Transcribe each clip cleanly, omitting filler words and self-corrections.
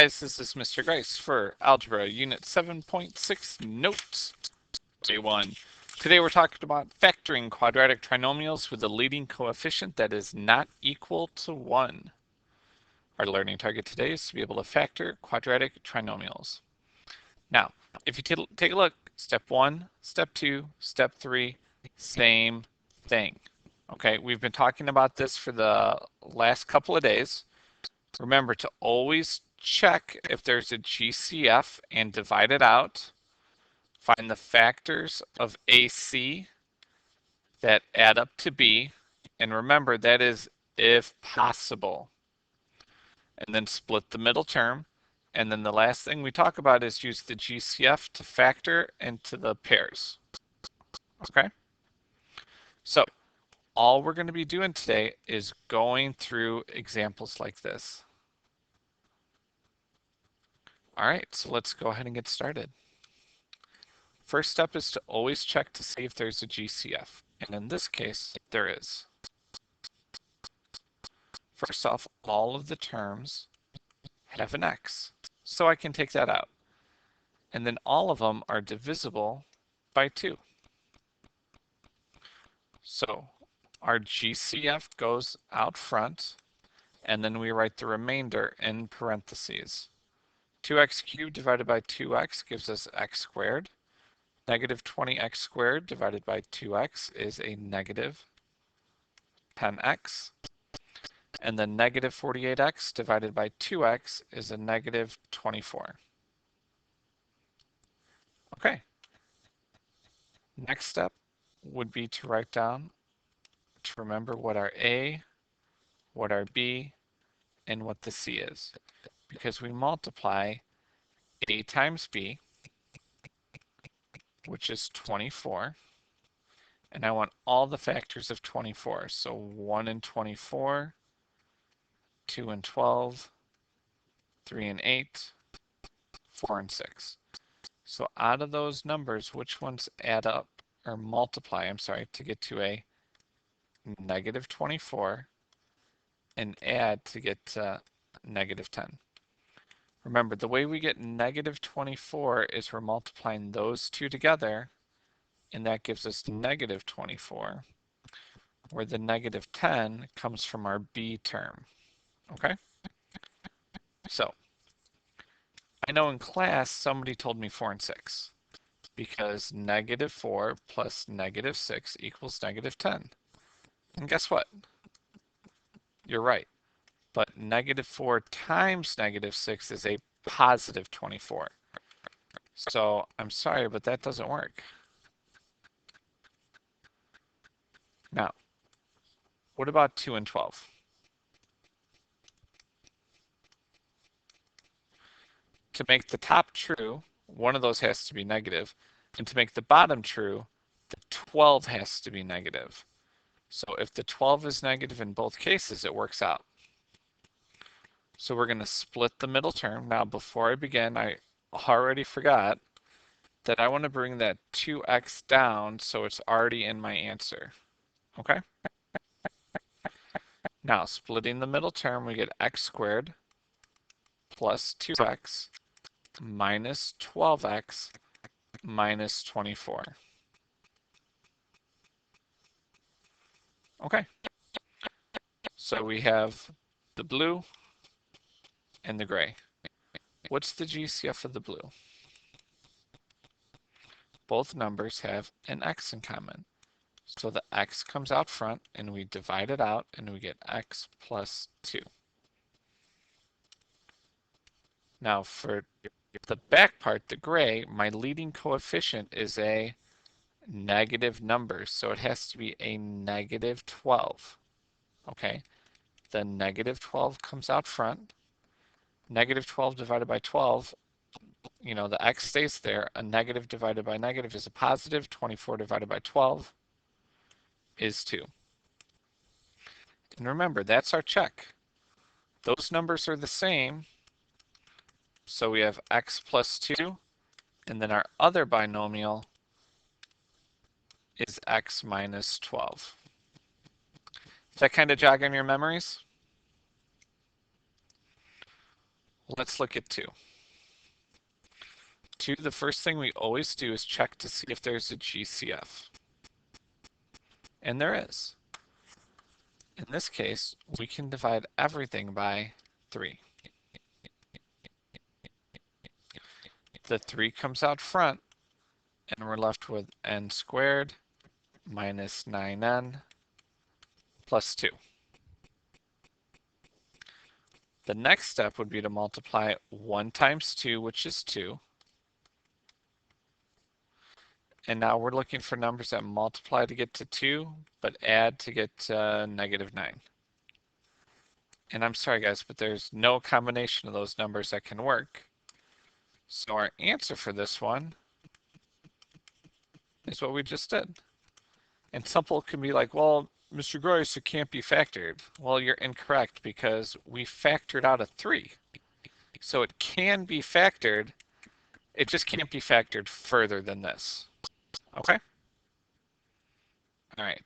guys, this is Mr. Grice for Algebra Unit 7.6 Notes, Day 1. Today we're talking about factoring quadratic trinomials with a leading coefficient that is not equal to 1. Our learning target today is to be able to factor quadratic trinomials. Now, if you take a look, step 1, step 2, step 3, same thing. Okay, we've been talking about this for the last couple of days. Remember to always check if there's a GCF and divide it out. Find the factors of AC that add up to B. And remember, that is if possible. And then split the middle term. And then the last thing we talk about is use the GCF to factor into the pairs. Okay? So all we're going to be doing today is going through examples like this. All right, so let's go ahead and get started. First step is to always check to see if there's a GCF, and in this case, there is. First off, all of the terms have an x, so I can take that out. And then all of them are divisible by 2. So our GCF goes out front, and then we write the remainder in parentheses. 2x cubed divided by 2x gives us x squared. Negative 20x squared divided by 2x is a negative 10x. And then negative 48x divided by 2x is a negative 24. Okay. Next step would be to write down, to remember what our A, what our B, and what the C is. Because we multiply A times B, which is 24, and I want all the factors of 24. So 1 and 24, 2 and 12, 3 and 8, 4 and 6. So out of those numbers, which ones add up, or multiply, I'm sorry, to get to a negative 24 and add to get to negative 10? Remember, the way we get negative 24 is we're multiplying those two together, and that gives us negative 24, where the negative 10 comes from our B term. Okay? So, I know in class somebody told me 4 and 6, because negative 4 plus negative 6 equals negative 10. And guess what? You're right. But negative 4 times negative 6 is a positive 24. So I'm sorry, but that doesn't work. Now, what about 2 and 12? To make the top true, one of those has to be negative. And to make the bottom true, the 12 has to be negative. So if the 12 is negative in both cases, it works out. So we're going to split the middle term. Now, before I begin, I already forgot that I want to bring that 2x down so it's already in my answer. Okay? Now, splitting the middle term, we get x squared plus 2x minus 12x minus 24. Okay. So we have the blue and the gray. What's the GCF of the blue? Both numbers have an x in common. So the x comes out front and we divide it out and we get x plus 2. Now for the back part, the gray, my leading coefficient is a negative number. So it has to be a negative 12. Okay. The negative 12 comes out front. Negative 12 divided by 12, you know, the x stays there. A negative divided by negative is a positive. 24 divided by 12 is 2. And remember, that's our check. Those numbers are the same. So we have x plus 2, and then our other binomial is x minus 12. Does that kind of jog on your memories? Let's look at 2. 2, the first thing we always do is check to see if there's a GCF. And there is. In this case, we can divide everything by 3. The 3 comes out front, and we're left with n squared minus 9n plus 2. The next step would be to multiply 1 times 2, which is 2. And now we're looking for numbers that multiply to get to 2, but add to get to -9. And I'm sorry guys, but there's no combination of those numbers that can work. So our answer for this one is what we just did. And simple can be like, well, Mr. Grice, it can't be factored. Well, you're incorrect because we factored out a 3. So it can be factored. It just can't be factored further than this. Okay? All right.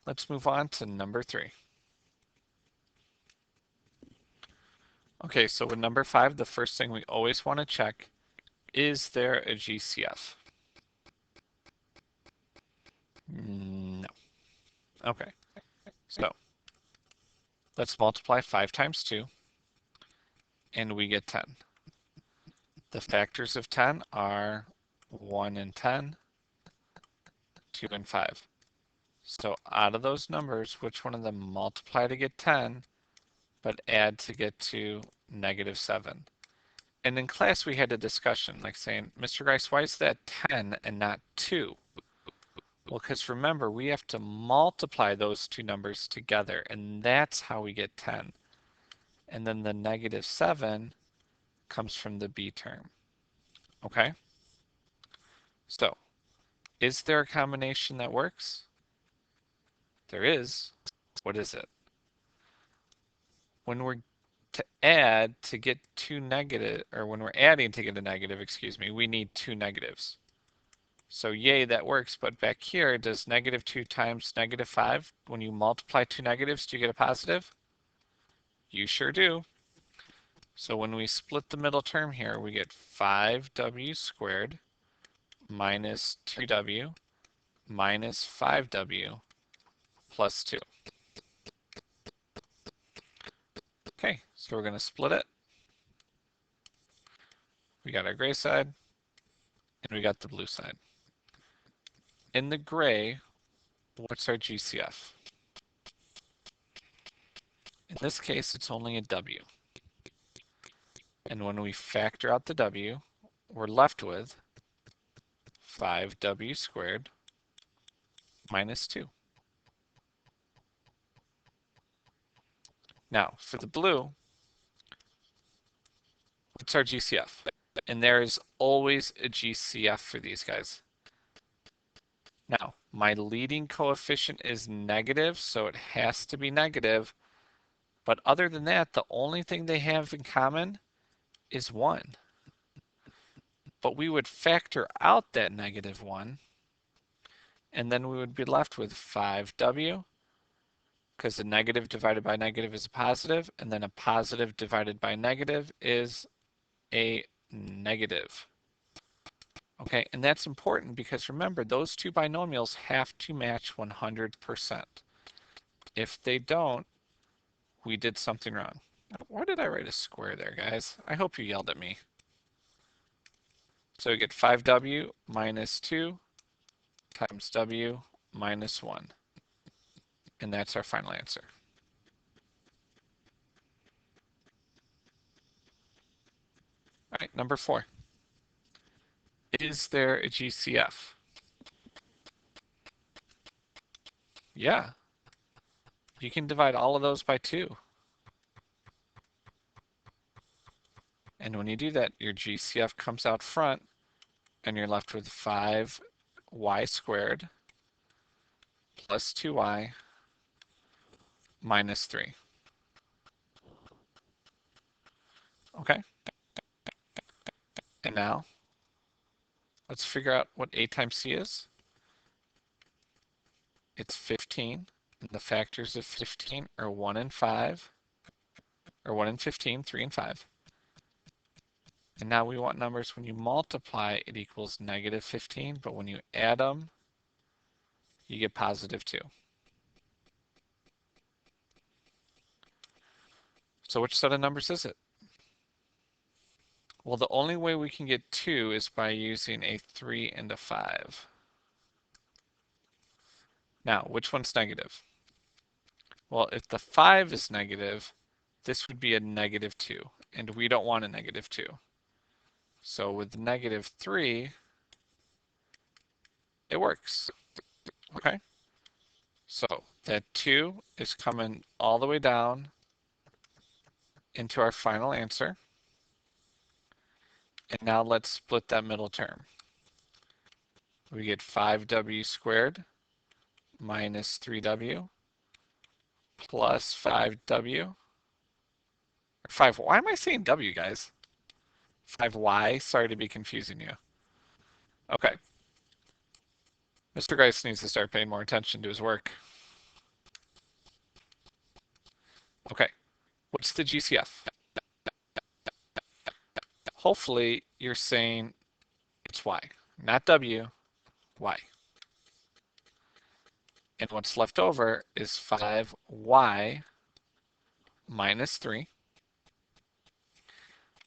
Let's move on to number 3. Okay, so with number 5, the first thing we always want to check, is there a GCF? No. Okay, so let's multiply 5 times 2, and we get 10. The factors of 10 are 1 and 10, 2 and 5. So out of those numbers, which one of them multiply to get 10, but add to get to -7? And in class, we had a discussion, like saying, Mr. Grice, why is that 10 and not 2? Well, because remember, we have to multiply those two numbers together, and that's how we get 10. And then the -7 comes from the b term. Okay? So, is there a combination that works? There is. What is it? When we're to add to get two negative, or when we're adding to get a negative, excuse me, we need two negatives. So yay, that works, but back here, does -2 times -5, when you multiply two negatives, do you get a positive? You sure do. So when we split the middle term here, we get 5w squared minus 2w minus 5w plus 2. Okay, so we're going to split it. We got our gray side, and we got the blue side. In the gray, what's our GCF? In this case, it's only a w. And when we factor out the w, we're left with 5w squared minus 2. Now, for the blue, what's our GCF? And there is always a GCF for these guys. Now, my leading coefficient is negative, so it has to be negative. But other than that, the only thing they have in common is 1. But we would factor out that -1, and then we would be left with 5w, because a negative divided by negative is a positive, and then a positive divided by negative is a negative. Okay, and that's important because remember, those two binomials have to match 100%. If they don't, we did something wrong. Why did I write a square there, guys? I hope you yelled at me. So we get 5w minus 2 times w minus 1. And that's our final answer. All right, number 4. Is there a GCF? Yeah. You can divide all of those by 2. And when you do that, your GCF comes out front, and you're left with 5y squared plus 2y minus 3. Okay? And now, let's figure out what a times c is. It's 15, and the factors of 15 are 1 and 5, or 1 and 15, 3 and 5. And now we want numbers when you multiply, it equals negative 15, but when you add them, you get positive 2. So which set of numbers is it? Well, the only way we can get 2 is by using a 3 and a 5. Now, which one's negative? Well, if the 5 is negative, this would be a negative 2, and we don't want a negative 2. So with negative 3, it works. Okay? So that 2 is coming all the way down into our final answer. And now let's split that middle term. We get 5w squared minus 3w plus 5w. Or 5, why am I saying w, guys? 5y, sorry to be confusing you. Okay. Mr. Grice needs to start paying more attention to his work. Okay, what's the GCF? Hopefully you're saying it's y, not w, y. And what's left over is 5y minus 3.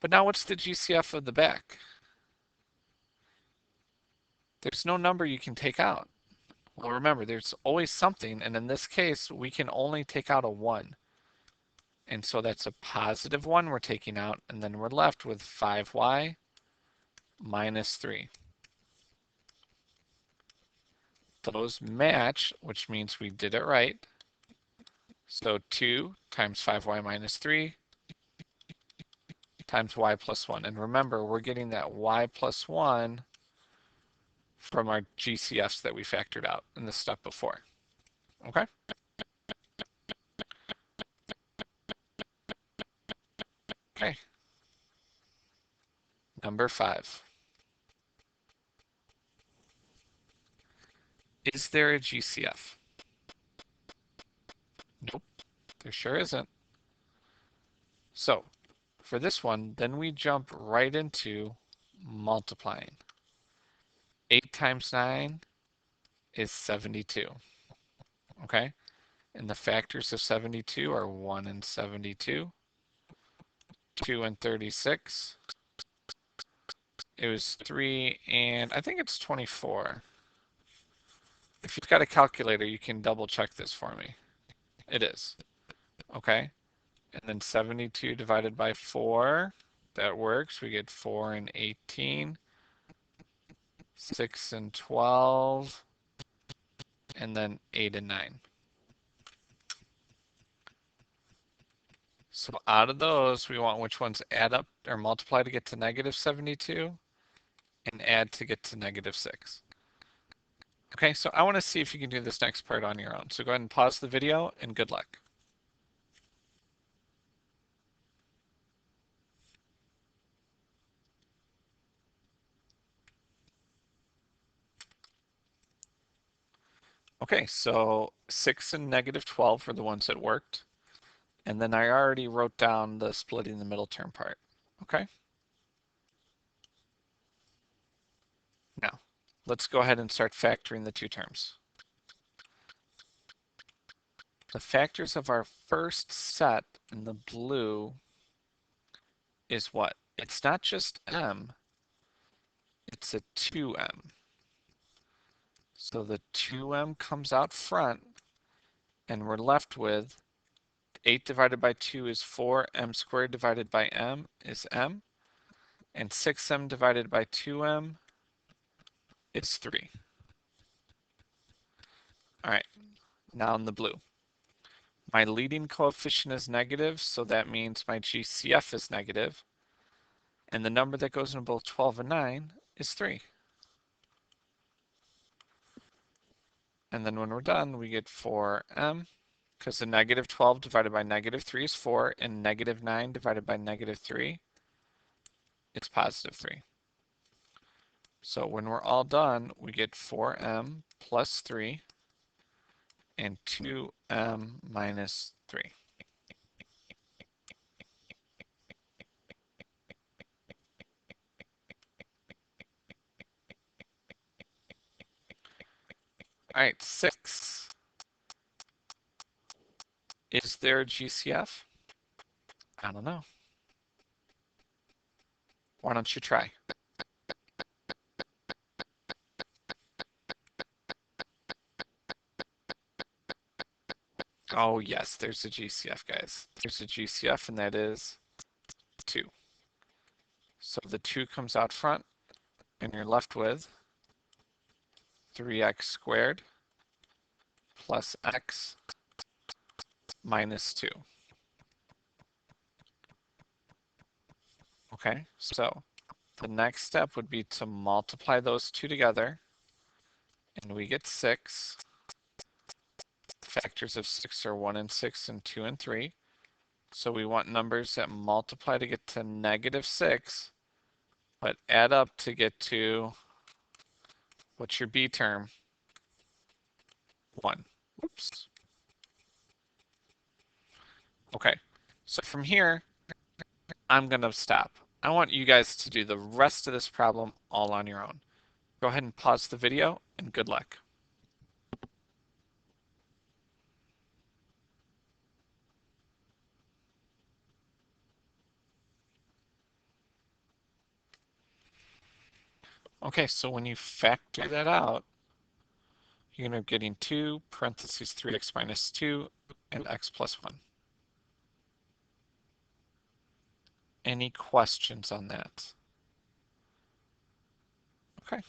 But now what's the GCF of the back? There's no number you can take out. Well, remember, there's always something, and in this case, we can only take out a 1. And so that's a positive 1 we're taking out, and then we're left with 5y minus 3. Those match, which means we did it right. So 2 times 5y minus 3 times y plus 1. And remember, we're getting that y plus 1 from our GCFs that we factored out in the step before. Okay? Okay. Number 5. Is there a GCF? Nope, there sure isn't. So for this one, then we jump right into multiplying. 8 times 9 is 72. Okay? And the factors of 72 are 1 and 72, 2 and 36. It was 3 and I think it's 24. If you've got a calculator, you can double check this for me. It is. Okay? And then 72 divided by 4, that works. We get 4 and 18, 6 and 12, and then 8 and 9. So out of those, we want which ones add up or multiply to get to negative 72 and add to get to negative 6. Okay, so I want to see if you can do this next part on your own. So go ahead and pause the video and good luck. Okay, so 6 and negative 12 were the ones that worked. And then I already wrote down the splitting the middle term part. Okay. Now, let's go ahead and start factoring the two terms. The factors of our first set in the blue is what? It's not just m, it's a 2m. So the 2m comes out front, and we're left with 8 divided by 2 is 4, m squared divided by m is m, and 6m divided by 2m is 3. All right, now in the blue. My leading coefficient is negative, so that means my GCF is negative. And the number that goes in both 12 and 9 is 3. And then when we're done, we get 4m, because the negative 12 divided by negative 3 is 4, and negative 9 divided by negative 3 is positive 3. So when we're all done, we get 4m plus 3 and 2m minus 3. All right, 6. Is there a GCF? I don't know. Why don't you try? Oh yes, there's a GCF, guys. There's a GCF, and that is 2. So the 2 comes out front, and you're left with 3x squared plus x minus 2. Okay, so the next step would be to multiply those 2 together, and we get 6. Factors of 6 are 1 and 6 and 2 and 3. So we want numbers that multiply to get to -6, but add up to get to, what's your B term? 1. Oops. Okay, so from here, I'm going to stop. I want you guys to do the rest of this problem all on your own. Go ahead and pause the video, and good luck. Okay, so when you factor that out, you're going to be getting 2 parentheses 3x minus 2 and x plus 1. Any questions on that? Okay.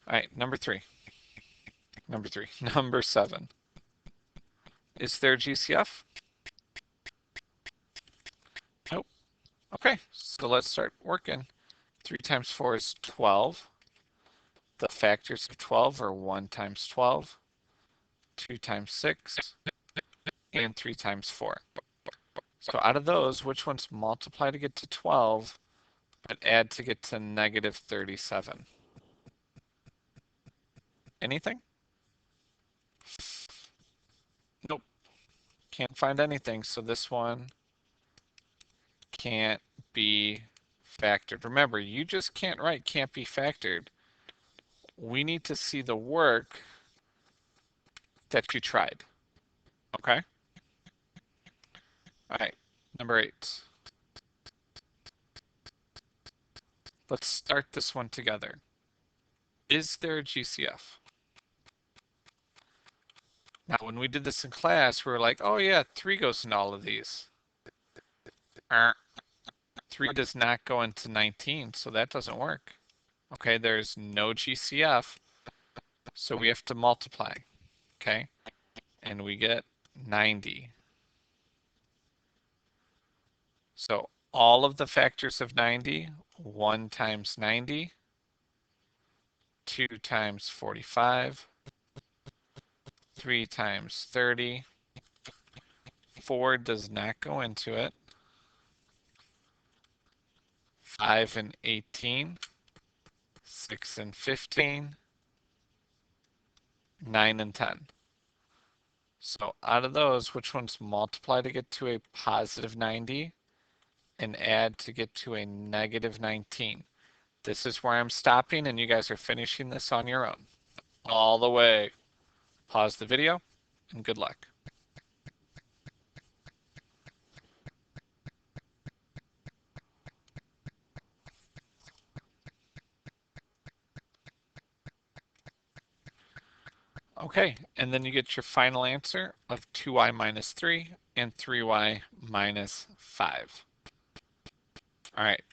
All right, number 3. Number 7. Is there GCF? Nope. Okay, so let's start working. 3 times 4 is 12. The factors of 12 are 1 times 12, 2 times 6, and 3 times 4. So out of those, which ones multiply to get to 12, but add to get to -37? Anything? Nope. Can't find anything, so this one can't be factored. Remember, you just can't write can't be factored. We need to see the work that you tried. Okay? All right, number 8. Let's start this one together. Is there a GCF? Now, when we did this in class, we were like, oh yeah, 3 goes in all of these. 3 does not go into 19, so that doesn't work. Okay, there's no GCF, so we have to multiply. Okay, and we get 90. So all of the factors of 90, 1 times 90, 2 times 45, 3 times 30, 4 does not go into it, 5 and 18, 6 and 15, 9 and 10. So out of those, which ones multiply to get to a positive 90 and add to get to a negative 19? This is where I'm stopping, and you guys are finishing this on your own. All the way. Pause the video, and good luck. Okay, and then you get your final answer of 2y minus 3 and 3y minus 5. All right.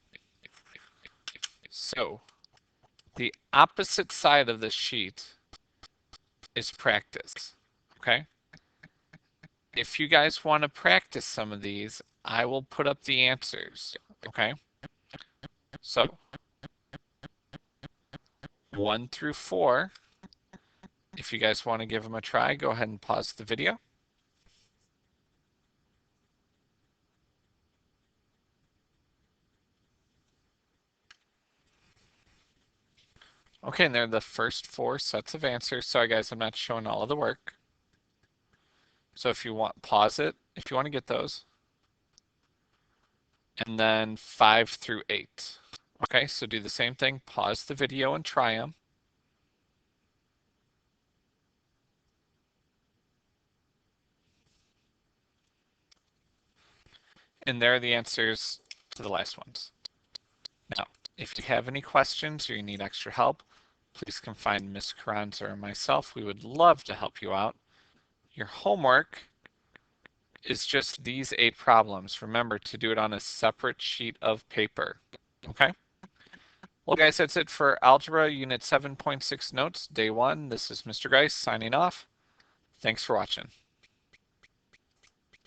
So the opposite side of this sheet is practice. Okay? If you guys want to practice some of these, I will put up the answers. Okay? So 1 through 4. If you guys want to give them a try, go ahead and pause the video. Okay, and they're the first 4 sets of answers. Sorry guys, I'm not showing all of the work. So if you want, pause it if you want to get those. and then 5 through 8. Okay, so do the same thing. Pause the video and try them. And there are the answers to the last ones. Now, if you have any questions or you need extra help, please come find Ms. Carranza or myself. We would love to help you out. Your homework is just these 8 problems. Remember to do it on a separate sheet of paper. Okay? Well, guys, that's it for Algebra Unit 7.6 Notes, Day 1. This is Mr. Grice signing off. Thanks for watching.